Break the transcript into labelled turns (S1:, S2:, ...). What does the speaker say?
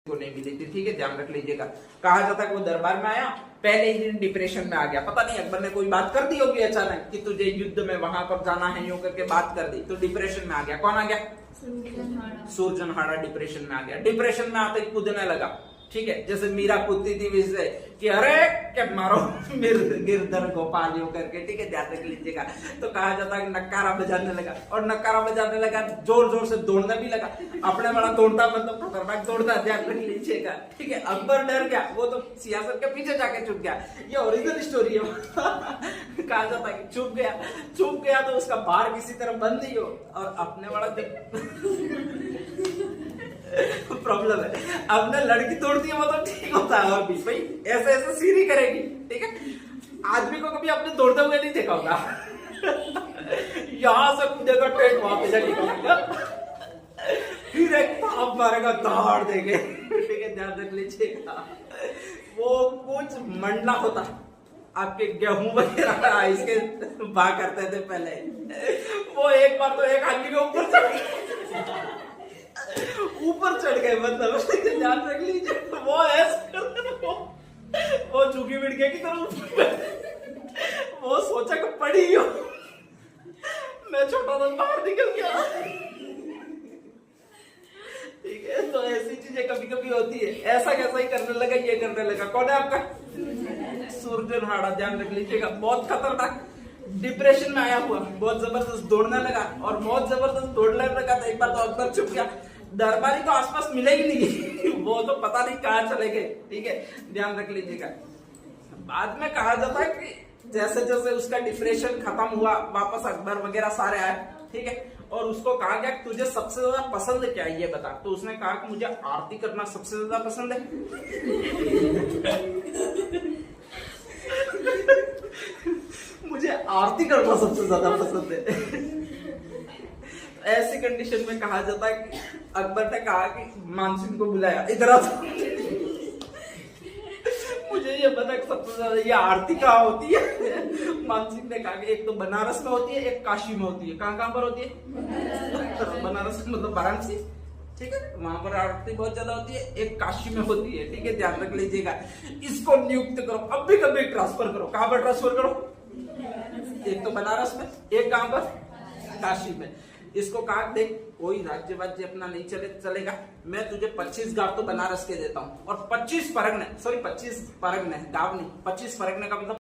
S1: को नहीं मिली थी। ठीक है, ध्यान रख लीजिएगा। कहा जाता है कि वो दरबार में आया, पहले ही दिन डिप्रेशन में आ गया। पता नहीं अकबर ने कोई बात कर दी होगी अचानक कि तुझे युद्ध में वहां पर जाना है, यूं करके बात कर दी, तो डिप्रेशन में आ गया। कौन आ गया? सुरजनहाड़ा डिप्रेशन में आ गया। डिप्रेशन में आते ही कूदने लगा। ठीक है, जैसे मीरा कूदती थी वैसे कि अरे क्या मारो गिरधर गोपाल यूं करके। ठीक है, ध्यान रख लीजिएगा। तो कहा जाता है कि नक्कारा बजाने लगा, और नक्कारा बजाने लगा जोर जोर से दौड़ने भी लगा। अपने बड़ा दौड़ता, मतलब खतरनाक दौड़ता, ध्यान रख लीजिएगा। ठीक है, अकबर डर गया, वो तो सियासत के पीछे जाके छुप गया। ये ओरिजिनल स्टोरी है। कहा जाता है कि छुप गया तो उसका बार किसी तरह बंद नहीं हो, और अपने बड़ा प्रॉब्लम है। अब ना लड़की तोड़ती है वो तो ठीक होता है, और भी भाई ऐसे ऐसे सीरी करेगी। ठीक है, आदमी को कभी आपने दौड़ते हुए नहीं देखा होगा। यहां से कूदेगा, ट्रेन वहां पे जाएगा, फिर एक थाप मारेगा, दहाड़ देंगे। ठीक है, ध्यान रख लीजिएगा। वो कुछ मंडला होता, आपके गेहूं वगैरह इसके बा करते थे पहले। वो एक बार तो एक आदमी के ऊपर चढ़ गए, मतलब ध्यान रख लीजिए। वो ऐसे वो झुकी मिड़के की तरफ, वो सोचा कि पड़ी हो, मैं छोटा था बाहर निकल गया। ठीक है, तो ऐसी चीजें कभी कभी होती है। ऐसा कैसा ही करने लगा, ये करने लगा। कौन है आपका? सुरजनहाड़ा, ध्यान रख लीजिएगा। बहुत खतरनाक डिप्रेशन में आया हुआ, बहुत जबरदस्त दौड़ने लगा, और बहुत जबरदस्त दौड़ने लगा। तो एक बार तो अकबर छुप गया, दरबारी तो आसपास मिले ही नहीं। वो तो पता नहीं कहाँ चले गए। ठीक है, ध्यान रख लीजिएगा। बाद में कहा जाता है कि जैसे जैसे उसका डिप्रेशन खत्म हुआ, वापस अकबर वगैरह सारे आए। ठीक है, और उसको कहा गया कि तुझे सबसे ज्यादा पसंद क्या है ये बता। तो उसने कहा कि मुझे आरती करना सबसे ज्यादा पसंद है। मुझे आरती करना सबसे ज्यादा पसंद है। ऐसी कंडीशन में कहा जाता है कि अकबर ने कहा कि मानसिंह को बुलाया, इधर आ, मुझे ये बता सबसे ज्यादा ये आरती कहाँ होती है। मानसिंह ने कहा कि एक तो बनारस में होती है, एक काशी में होती है। कहाँ पर होती है? बनारस मतलब वाराणसी। ठीक है, वहां पर आरती बहुत ज्यादा होती है। एक काशी में होती है। ठीक है, ध्यान रख लीजिएगा। इसको नियुक्त करो, अब भी कभी ट्रांसफर करो। कहां पर ट्रांसफर करो? एक तो बनारस में, एक कहां पर? काशी में। इसको कहा देख, कोई राज्य वाज्य अपना नहीं चलेगा, मैं तुझे 25 गांव तो बनारस के देता हूं, और 25 परगने, सॉरी 25 परगने, गांव नहीं, 25 परगने का मतलब